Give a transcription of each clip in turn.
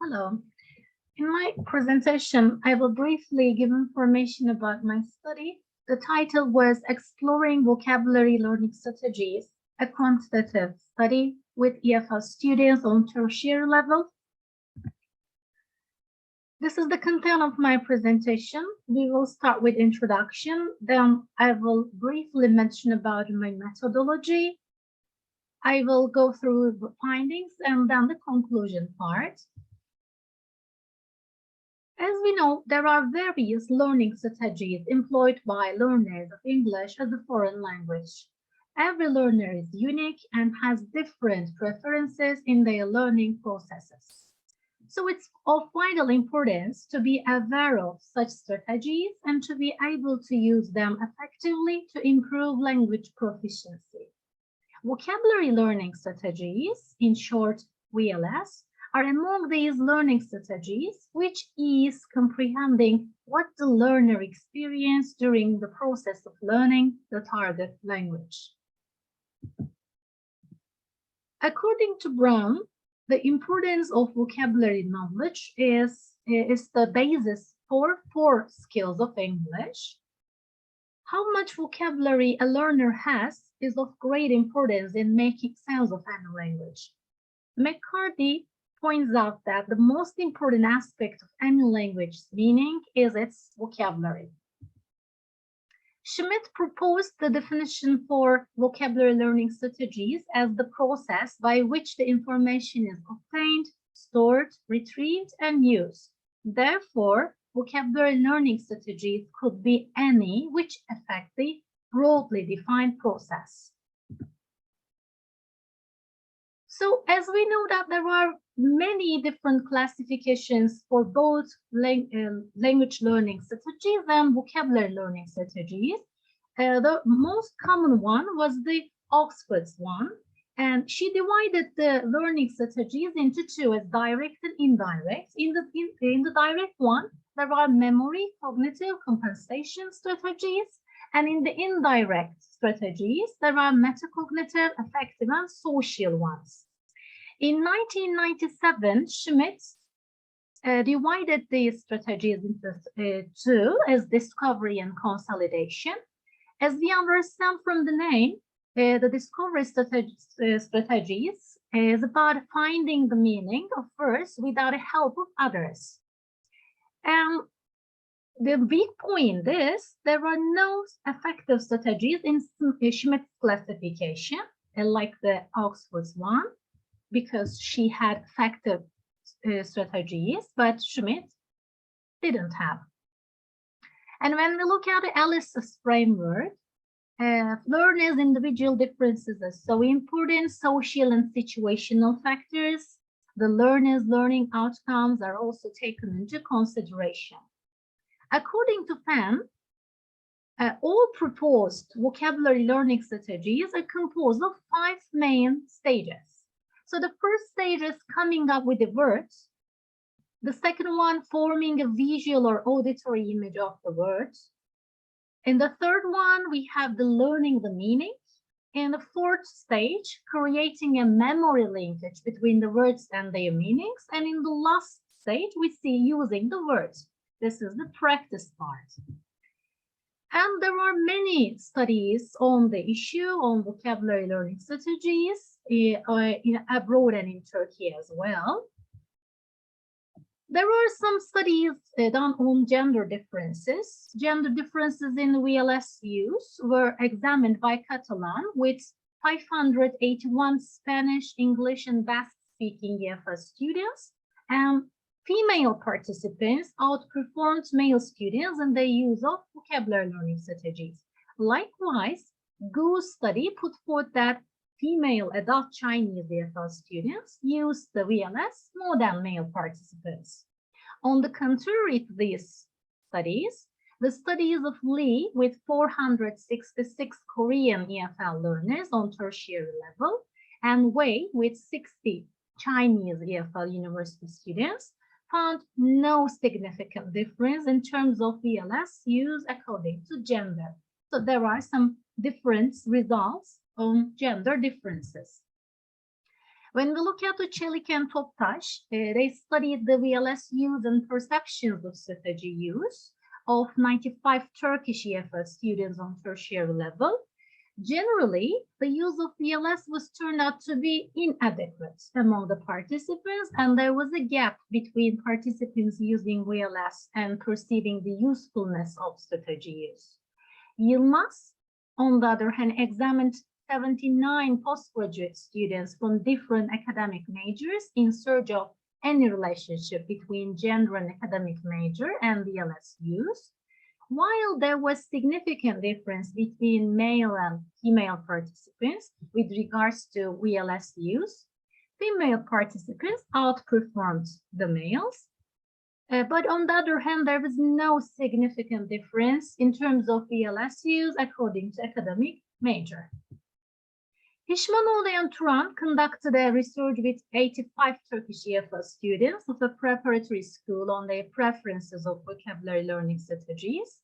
Hello. In my presentation, I will briefly give information about my study. The title was Exploring Vocabulary Learning Strategies, a quantitative study with EFL students on tertiary level. This is the content of my presentation. We will start with introduction, then I will briefly mention about my methodology. I will go through the findings and then the conclusion part. As we know, there are various learning strategies employed by learners of English as a foreign language. Every learner is unique and has different preferences in their learning processes. So it's of vital importance to be aware of such strategies and to be able to use them effectively to improve language proficiency. Vocabulary learning strategies, in short VLS, are among these learning strategies which is comprehending what the learner experienced during the process of learning the target language. According to Brown, the importance of vocabulary knowledge is the basis for 4 skills of English. How much vocabulary a learner has is of great importance in making sense of any language. McCarthy points out that the most important aspect of any language's meaning is its vocabulary. Schmidt proposed the definition for vocabulary learning strategies as the process by which the information is obtained, stored, retrieved, and used. Therefore, vocabulary learning strategies could be any which affect the broadly defined process. So as we know that there are many different classifications for both language learning strategies and vocabulary learning strategies. The most common one was the Oxford's one, and she divided the learning strategies into 2 as direct and indirect. In the direct one, there are memory, cognitive, compensation strategies, and in the indirect strategies, there are metacognitive, affective, and social ones. In 1997, Schmidt divided these strategies into 2 as discovery and consolidation. As we understand from the name, the discovery strategies is about finding the meaning of words without the help of others. And the big point is there are no effective strategies in Schmidt's classification, like the Oxford's one, because she had effective strategies, but Schmidt didn't have. And when we look at the Alice's framework, learners' individual differences are so important. Social and situational factors, the learner's learning outcomes are also taken into consideration. According to Fan, all proposed vocabulary learning strategies are composed of 5 main stages. So the first stage is coming up with the words. The second one, forming a visual or auditory image of the words. In the third one, we have the learning the meaning. In the fourth stage, creating a memory linkage between the words and their meanings. And in the last stage, we see using the words. This is the practice part. And there are many studies on the issue on vocabulary learning strategies abroad and in Turkey as well. There are some studies done on gender differences. Gender differences in VLS use were examined by Catalan with 581 Spanish, English, and Basque-speaking EFL students, and female participants outperformed male students in the use of vocabulary learning strategies. Likewise, Gu's study put forth that female adult Chinese EFL students used the VLS more than male participants. On the contrary to these studies, the studies of Lee with 466 Korean EFL learners on tertiary level and Wei with 60 Chinese EFL university students found no significant difference in terms of VLS use according to gender. So there are some different results on gender differences. When we look at the Çelik and Toptaş, they studied the VLS use and perceptions of strategy use of 95 Turkish EFL students on tertiary level. Generally, the use of VLS was turned out to be inadequate among the participants, and there was a gap between participants using VLS and perceiving the usefulness of strategy use. Yılmaz, on the other hand, examined 79 postgraduate students from different academic majors in search of any relationship between gender and academic major and VLS use. While there was significant difference between male and female participants with regards to VLS use, female participants outperformed the males. But on the other hand, there was no significant difference in terms of VLS use according to academic major. Hişmanoğlu and Turan conducted a research with 85 Turkish EFL students of a preparatory school on their preferences of vocabulary learning strategies.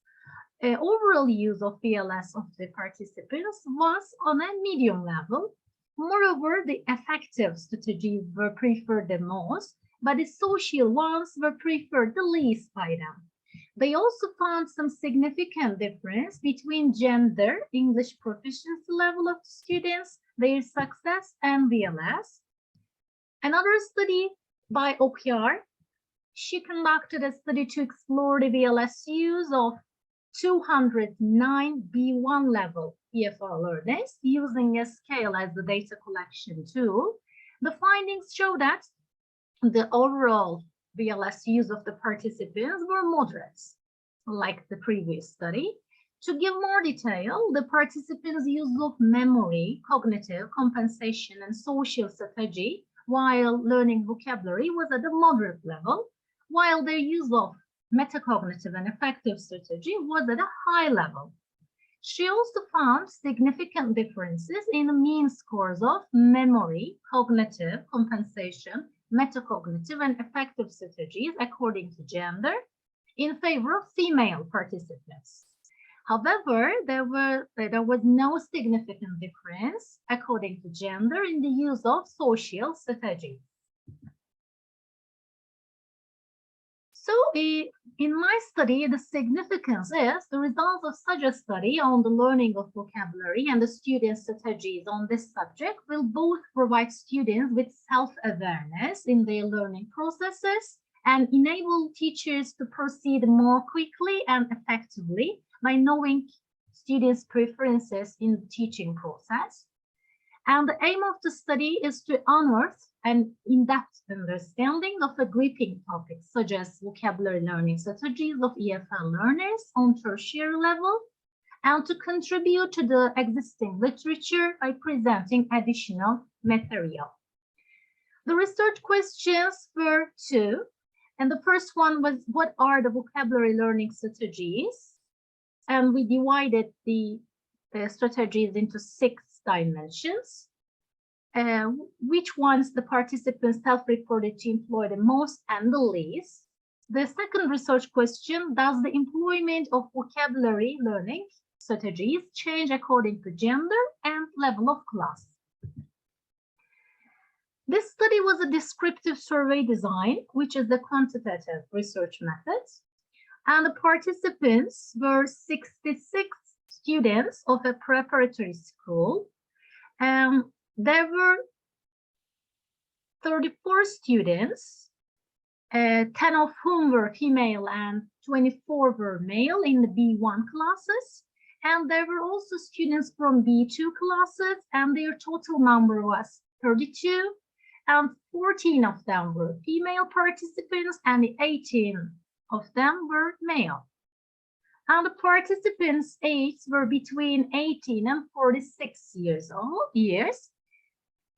Overall use of VLS of the participants was on a medium level. Moreover, the effective strategies were preferred the most, but the social ones were preferred the least by them. They also found some significant difference between gender, English proficiency level of the students, their success, and VLS. Another study by Okyar, she conducted a study to explore the VLS use of 209 B1 level EFL learners using a scale as the data collection tool. The findings show that the overall VLS use of the participants were moderate, like the previous study. To give more detail, the participants' use of memory, cognitive, compensation, and social strategy while learning vocabulary was at a moderate level, while their use of metacognitive and affective strategy was at a high level. She also found significant differences in the mean scores of memory, cognitive, compensation, metacognitive, and affective strategies according to gender in favor of female participants. However, there was no significant difference according to gender in the use of social strategies. So in my study, the significance is the results of such a study on the learning of vocabulary and the student strategies on this subject will both provide students with self-awareness in their learning processes and enable teachers to proceed more quickly and effectively by knowing students' preferences in the teaching process. And the aim of the study is to unearth an in-depth understanding of a gripping topics such as vocabulary learning strategies of EFL learners on tertiary level and to contribute to the existing literature by presenting additional material. The research questions were two, and the first one was what are the vocabulary learning strategies? And we divided the strategies into 6 dimensions. Which ones the participants self-reported to employ the most and the least. The second research question, does the employment of vocabulary learning strategies change according to gender and level of class? This study was a descriptive survey design, which is the quantitative research method. And the participants were 66 students of a preparatory school. There were 34 students, 10 of whom were female and 24 were male in the B1 classes. And there were also students from B2 classes, and their total number was 32. And 14 of them were female participants, and 18 of them were male. And the participants' ages were between 18 and 46 years old.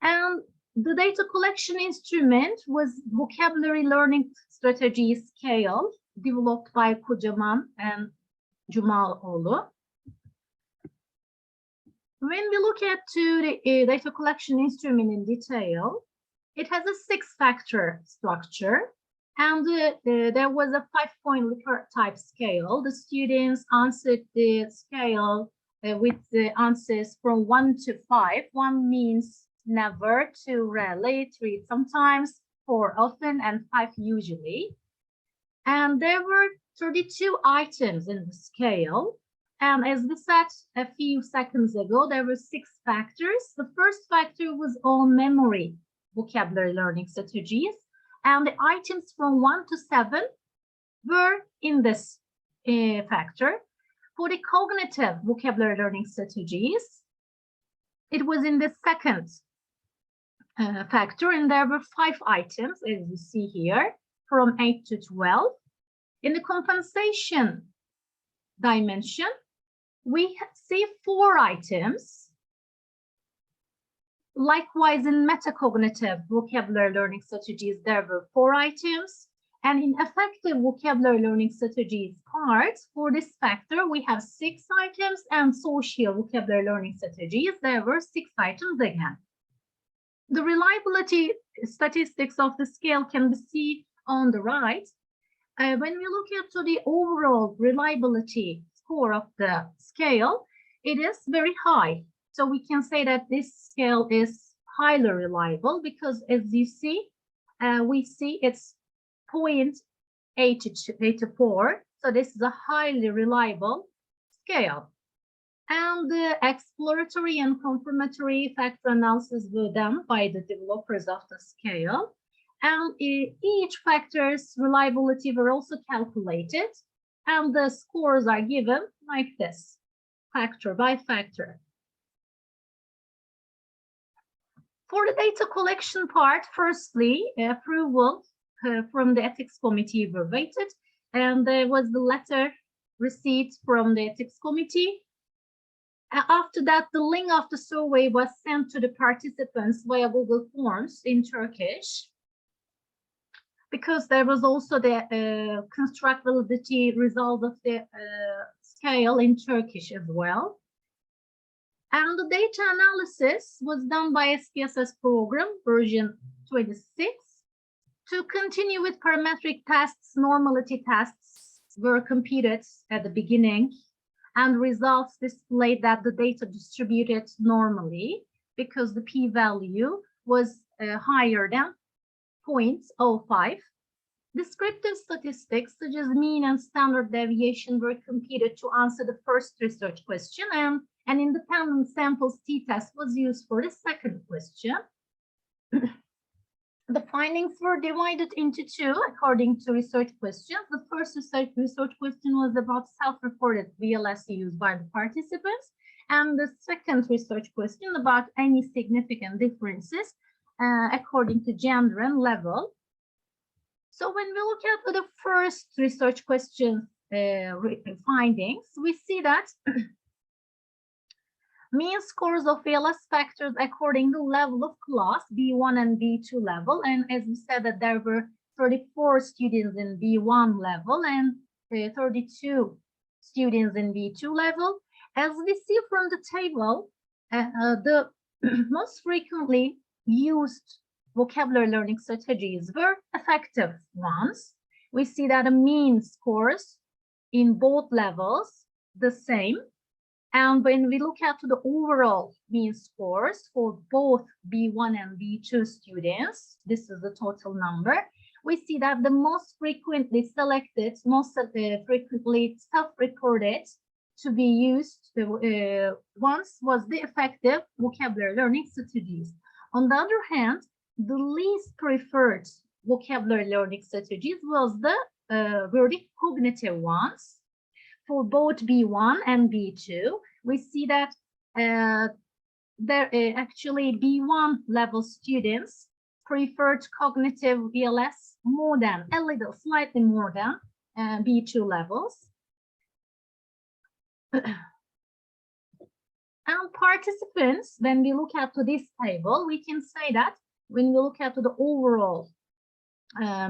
And the data collection instrument was vocabulary learning strategy scale developed by Kocaman and Cumaloğlu. When we look at the data collection instrument in detail, it has a 6-factor structure, and there was a 5-point Likert type scale. The students answered the scale with the answers from 1 to 5. 1 means never, 2 rarely, 3 sometimes, 4 often, and 5 usually. And there were 32 items in the scale. And as we said a few seconds ago, there were 6 factors. The first factor was on memory vocabulary learning strategies. And the items from 1 to 7 were in this factor. For the cognitive vocabulary learning strategies, it was in the second factor, and there were 5 items, as you see here, from 8 to 12. In the compensation dimension, we see 4 items. Likewise, in metacognitive vocabulary learning strategies, there were 4 items. And in effective vocabulary learning strategies part, for this factor, we have 6 items, and social vocabulary learning strategies, there were 6 items again. The reliability statistics of the scale can be seen on the right. When we look at the overall reliability score of the scale, it is very high. So we can say that this scale is highly reliable because, as you see, we see it's 0.84. So this is a highly reliable scale. And the exploratory and confirmatory factor analysis were done by the developers of the scale. And each factor's reliability were also calculated, and the scores are given like this, factor by factor. For the data collection part, firstly, approval from the ethics committee were waited, and there was the letter received from the ethics committee. After that, the link of the survey was sent to the participants via Google Forms in Turkish, because there was also the constructability result of the scale in Turkish as well. And the data analysis was done by SPSS program version 26. To continue with parametric tests, normality tests were computed at the beginning, and results displayed that the data distributed normally because the p-value was higher than 0.05. Descriptive statistics such as mean and standard deviation were computed to answer the first research question, and an independent samples t-test was used for the second question. The findings were divided into 2 according to research questions. The first research question was about self-reported VLS used by the participants, and the second research question about any significant differences according to gender and level. So when we look at the first research question findings, we see that mean scores of VLS factors according to level of class, B1 and B2 level. And as we said, that there were 34 students in B1 level and 32 students in B2 level. As we see from the table, the most frequently used vocabulary learning strategies were effective ones. We see that the mean scores in both levels the same. And when we look at the overall mean scores for both B1 and B2 students, this is the total number, we see that the most frequently selected, most frequently self-recorded to be used once was the effective vocabulary learning strategies. On the other hand, the least preferred vocabulary learning strategies was the very cognitive ones. For both B1 and B2, we see that actually B1 level students preferred cognitive VLS more than, slightly more than B2 levels. And participants, when we look at this table, we can say that when we look at the overall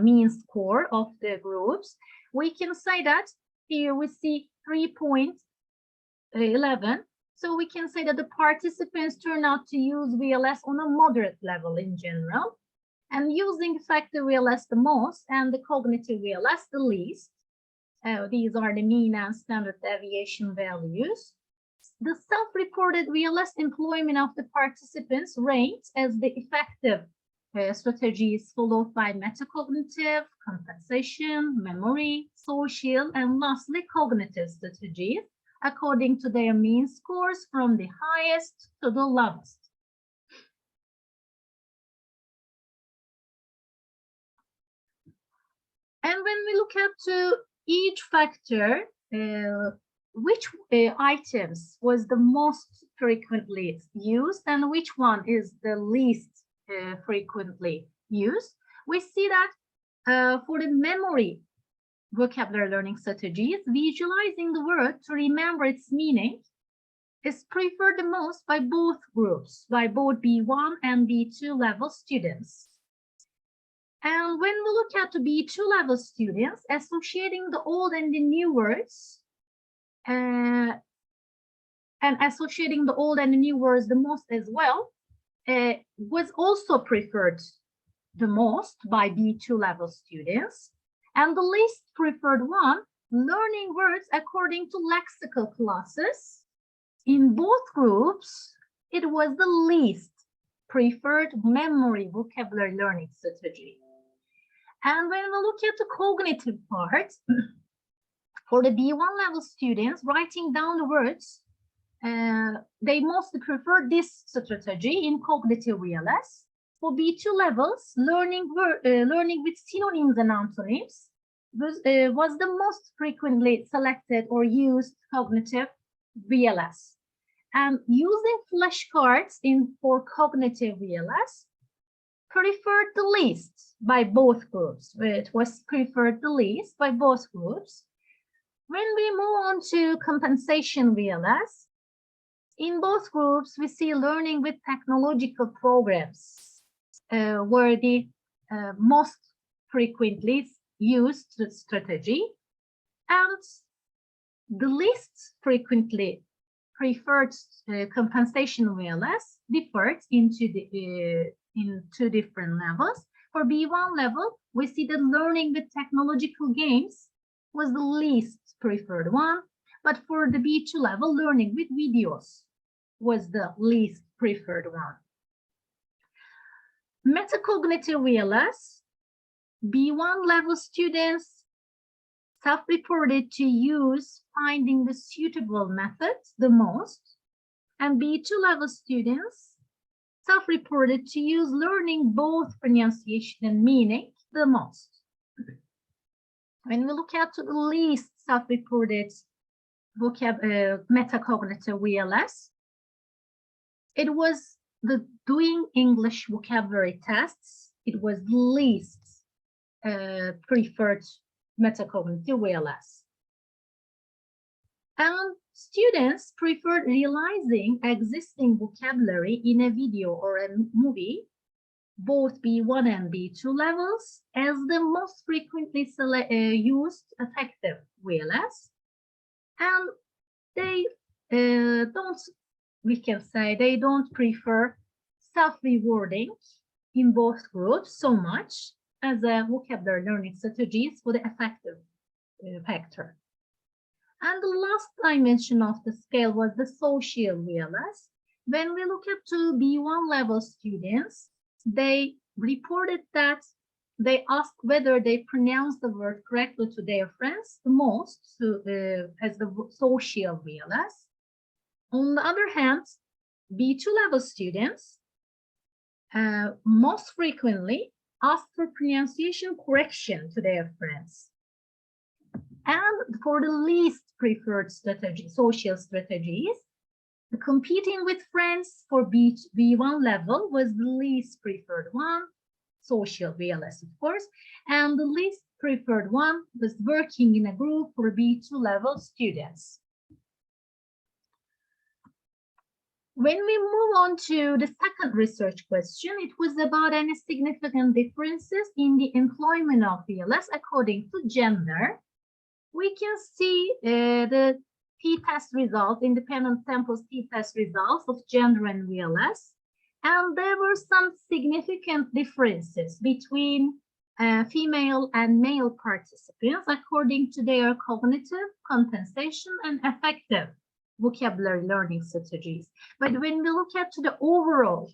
mean score of the groups, we can say that here we see 3.11. So we can say that the participants turn out to use VLS on a moderate level in general, and using effective VLS the most and the cognitive VLS the least. These are the mean and standard deviation values. The self-reported VLS employment of the participants ranked as the effective strategies, followed by metacognitive, compensation, memory, social, and lastly cognitive strategies according to their mean scores from the highest to the lowest. And when we look at to each factor, which items was the most frequently used and which one is the least frequently used, we see that for the memory vocabulary learning strategies, visualizing the word to remember its meaning is preferred the most by both groups, by both B1 and B2 level students. And when we look at the B2 level students, associating the old and the new words, and associating the old and the new words the most as well, was also preferred the most by B2 level students. And the least preferred one, learning words according to lexical classes. In both groups, it was the least preferred memory vocabulary learning strategy. And when we look at the cognitive part, for the B1 level students, writing down the words, they mostly prefer this strategy in cognitive VLS. For B2 levels, learning with synonyms and antonyms was the most frequently selected or used cognitive VLS. And using flashcards for cognitive VLS preferred the least by both groups. It was preferred the least by both groups. When we move on to compensation VLS, in both groups, we see learning with technological programs were the most frequently used strategy, and the least frequently preferred compensation VLS differed in two different levels. For B1 level, we see that learning with technological games was the least preferred one, but for the B2 level, learning with videos was the least preferred one. Metacognitive VLS, B1 level students self-reported to use finding the suitable method the most, and B2 level students self-reported to use learning both pronunciation and meaning the most. When we look at the least self-reported metacognitive VLS, it was the doing English vocabulary tests. It was least preferred metacognitive VLS. And students preferred realizing existing vocabulary in a video or a movie, both B1 and B2 levels, as the most frequently used effective VLS. And they they don't prefer self-rewarding in both groups so much as a vocabulary learning strategies for the effective factor. And the last dimension of the scale was the social VLS. When we look at to B1 level students, they reported that they asked whether they pronounce the word correctly to their friends the most as the social VLS. On the other hand, B2 level students most frequently ask for pronunciation correction to their friends. And for the least preferred strategy, social strategies, the competing with friends for B1 level was the least preferred one, social VLS, of course, and the least preferred one was working in a group for B2 level students. When we move on to the second research question, it was about any significant differences in the employment of VLS according to gender. We can see the t-test results, independent samples t-test results of gender and VLS. And there were some significant differences between female and male participants according to their cognitive, compensation, and affective vocabulary learning strategies. But when we look at the overall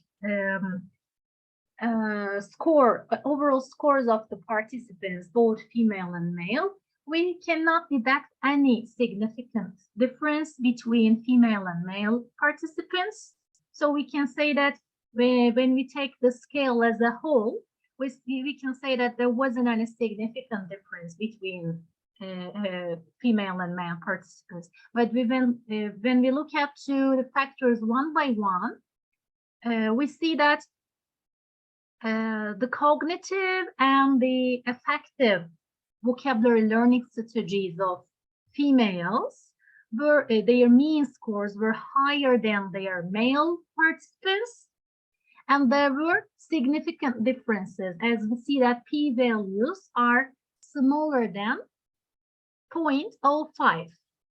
overall scores of the participants, both female and male, we cannot deduct any significant difference between female and male participants. So we can say that when we take the scale as a whole, we can say that there wasn't any significant difference between female and male participants. But when we look at the factors one by one, we see that the cognitive and the affective vocabulary learning strategies of females were their mean scores were higher than their male participants, and there were significant differences as we see that p-values are smaller than 0.05.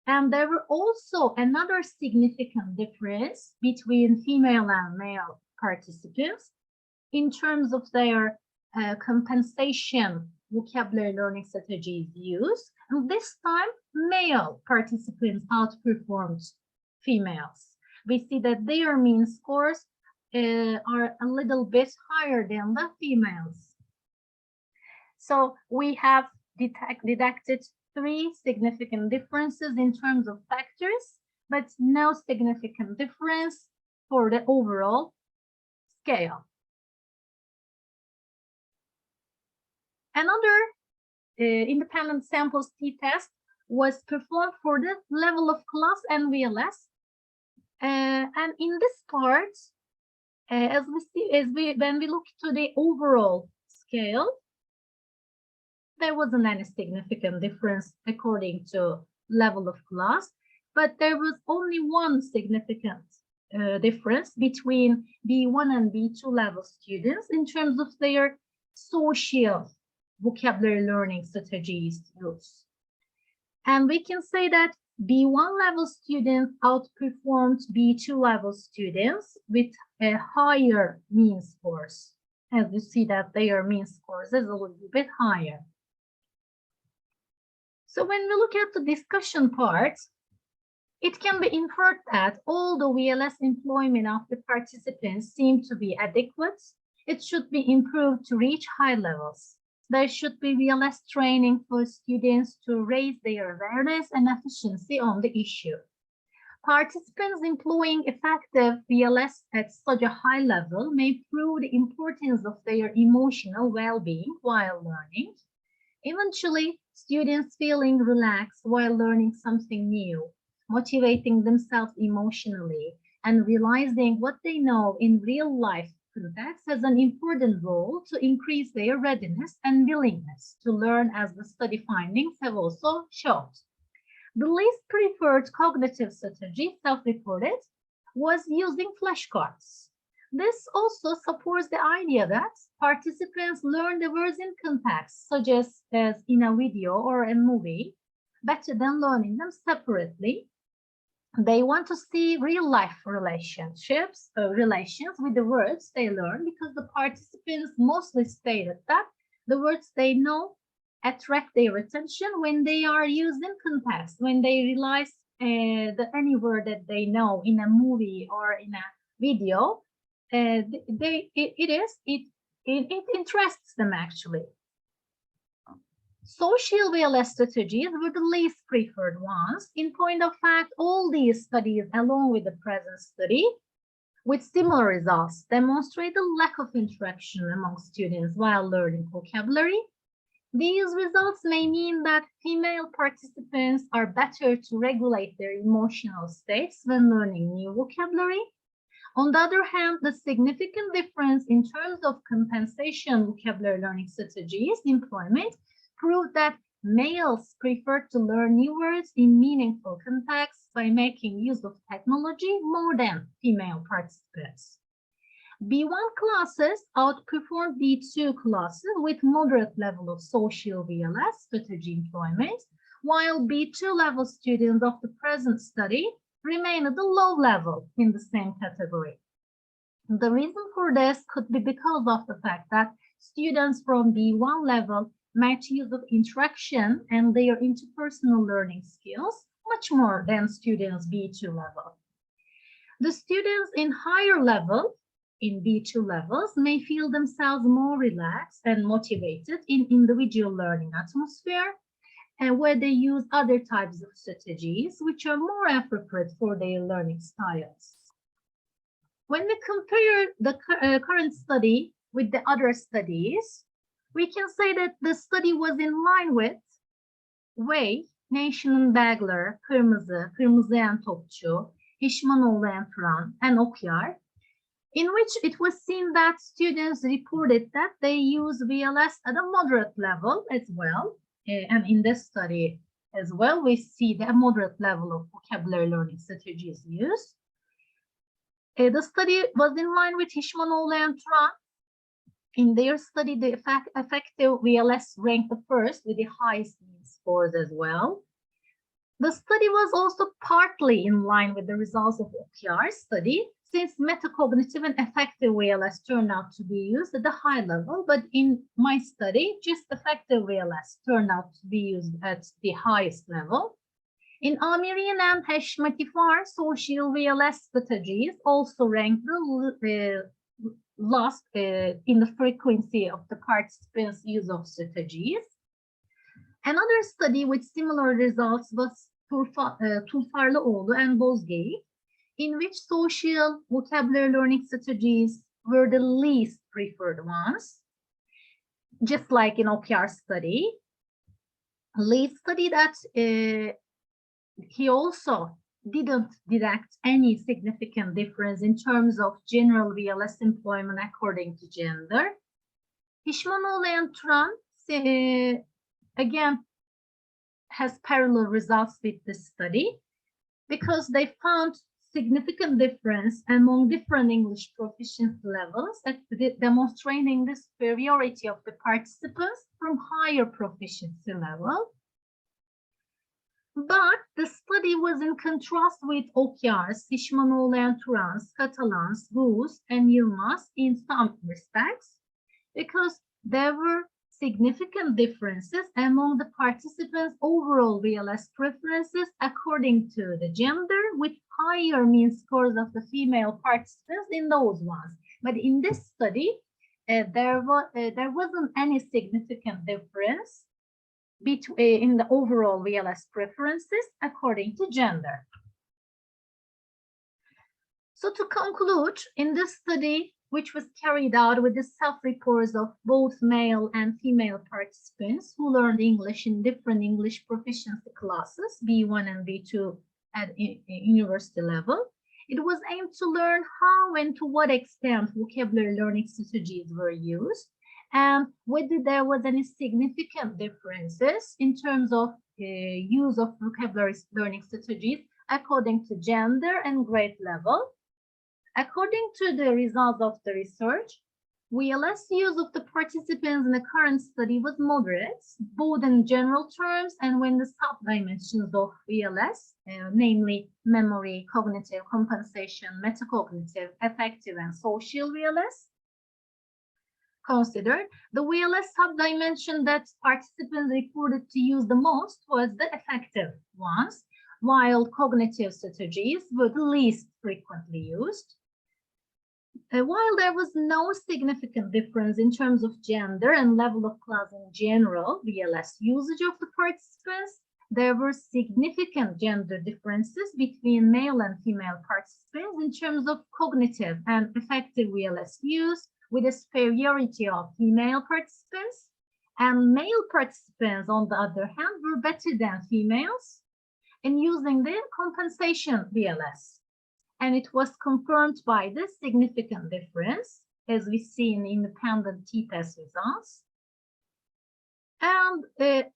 And there were also another significant difference between female and male participants in terms of their compensation vocabulary learning strategies used. And this time, male participants outperformed females. We see that their mean scores are a little bit higher than the females. So we have deducted 3 significant differences in terms of factors, but no significant difference for the overall scale. Another independent samples t-test was performed for the level of class and VLS. And in this part, when we look to the overall scale, there wasn't any significant difference according to level of class, but there was only one significant difference between B1 and B2 level students in terms of their social vocabulary learning strategies used. And we can say that B1 level students outperformed B2 level students with a higher mean scores. As you see that their mean scores is a little bit higher. So when we look at the discussion part, it can be inferred that although VLS employment of the participants seem to be adequate, it should be improved to reach high levels. There should be VLS training for students to raise their awareness and efficiency on the issue. Participants employing effective VLS at such a high level may prove the importance of their emotional well-being while learning. Eventually, students feeling relaxed while learning something new, motivating themselves emotionally, and realizing what they know in real-life context has an important role to increase their readiness and willingness to learn, as the study findings have also showed. The least preferred cognitive strategy, self-reported, was using flashcards. This also supports the idea that participants learn the words in context, such as in a video or a movie, better than learning them separately. They want to see real-life relations with the words they learn, because the participants mostly stated that the words they know attract their attention when they are used in context, when they realize any word that they know in a movie or in a video, it interests them actually. Social VLS strategies were the least preferred ones. In point of fact, all these studies, along with the present study, with similar results, demonstrate a lack of interaction among students while learning vocabulary. These results may mean that female participants are better to regulate their emotional states when learning new vocabulary. On the other hand, the significant difference in terms of compensation vocabulary learning strategies employment proved that males prefer to learn new words in meaningful contexts by making use of technology more than female participants. B1 classes outperformed B2 classes with moderate level of social VLS strategy employment, while B2 level students of the present study remain at a low level in the same category. The reason for this could be because of the fact that students from B1 level made use of interaction and their interpersonal learning skills much more than students B2 level. The students in higher level, in B2 levels, may feel themselves more relaxed and motivated in individual learning atmosphere, and where they use other types of strategies which are more appropriate for their learning styles. When we compare the current study with the other studies, we can say that the study was in line with Way, Nation'ın Bagler, Kırmızı and Topçu, Hişmanoğlu and Turan, and Okyar, in which it was seen that students reported that they use VLS at a moderate level as well. And in this study as well, we see the moderate level of vocabulary learning strategies used. The study was in line with Hişmanoğlu and Turan. In their study, the effective VLS ranked the first with the highest scores as well. The study was also partly in line with the results of OKR's study, since metacognitive and effective VLS turned out to be used at the high level, but in my study, just effective VLS turned out to be used at the highest level. In Amirin and Heshmatifar, social VLS strategies also ranked the last in the frequency of the participants' use of strategies. Another study with similar results was Tulfarlıoğlu and Bozgey, in which social vocabulary learning strategies were the least preferred ones, just like in OKR's study. Lee studied that he also didn't detect any significant difference in terms of general VLS employment according to gender. Hişmanoğlu and Turan again has parallel results with this study because they found significant difference among different English proficiency levels, demonstrating the superiority of the participants from higher proficiency level. But the study was in contrast with OKR's, Hişmanoğlu and Turan's, Catalan's, Gu's, and Yilmaz in some respects, because there were significant differences among the participants' overall VLS preferences according to the gender, with higher mean scores of the female participants in those ones. But in this study, there wasn't any significant difference in the overall VLS preferences according to gender. So to conclude, in this study, which was carried out with the self-reports of both male and female participants who learned English in different English proficiency classes, B1 and B2 at university level, it was aimed to learn how and to what extent vocabulary learning strategies were used, and whether there was any significant differences in terms of use of vocabulary learning strategies according to gender and grade level. According to the results of the research, VLS use of the participants in the current study was moderate, both in general terms and when the sub-dimensions of VLS, namely memory, cognitive, compensation, metacognitive, affective, and social VLS, considered, the VLS sub-dimension that participants reported to use the most was the effective ones, while cognitive strategies were the least frequently used. While there was no significant difference in terms of gender and level of class in general, VLS usage of the participants, there were significant gender differences between male and female participants in terms of cognitive and effective VLS use, with a superiority of female participants, and male participants, on the other hand, were better than females in using the compensation VLS. And it was confirmed by this significant difference, as we see in independent t-test results. And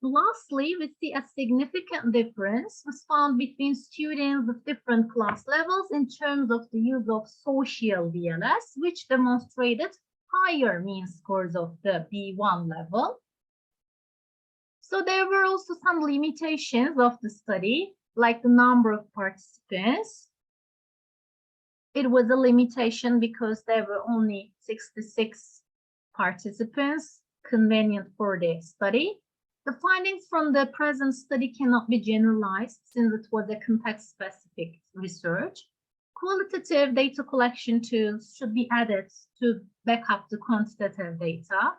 lastly, we see a significant difference was found between students of different class levels in terms of the use of social VLS, which demonstrated higher mean scores of the B1 level. So there were also some limitations of the study, like the number of participants. It was a limitation because there were only 66 participants convenient for the study. The findings from the present study cannot be generalized since it was a context-specific research. Qualitative data collection tools should be added to back up the quantitative data.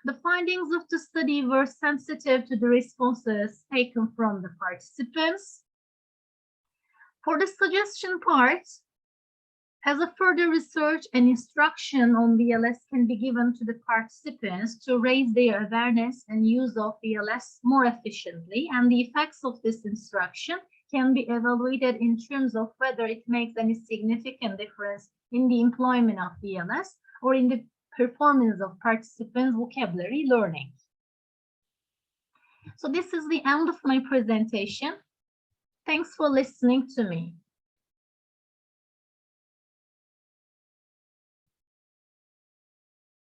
The findings of the study were sensitive to the responses taken from the participants. For the suggestion part, as a further research and instruction on VLS can be given to the participants to raise their awareness and use of VLS more efficiently, and the effects of this instruction can be evaluated in terms of whether it makes any significant difference in the employment of VLS or in the performance of participants' vocabulary learning. So this is the end of my presentation. Thanks for listening to me.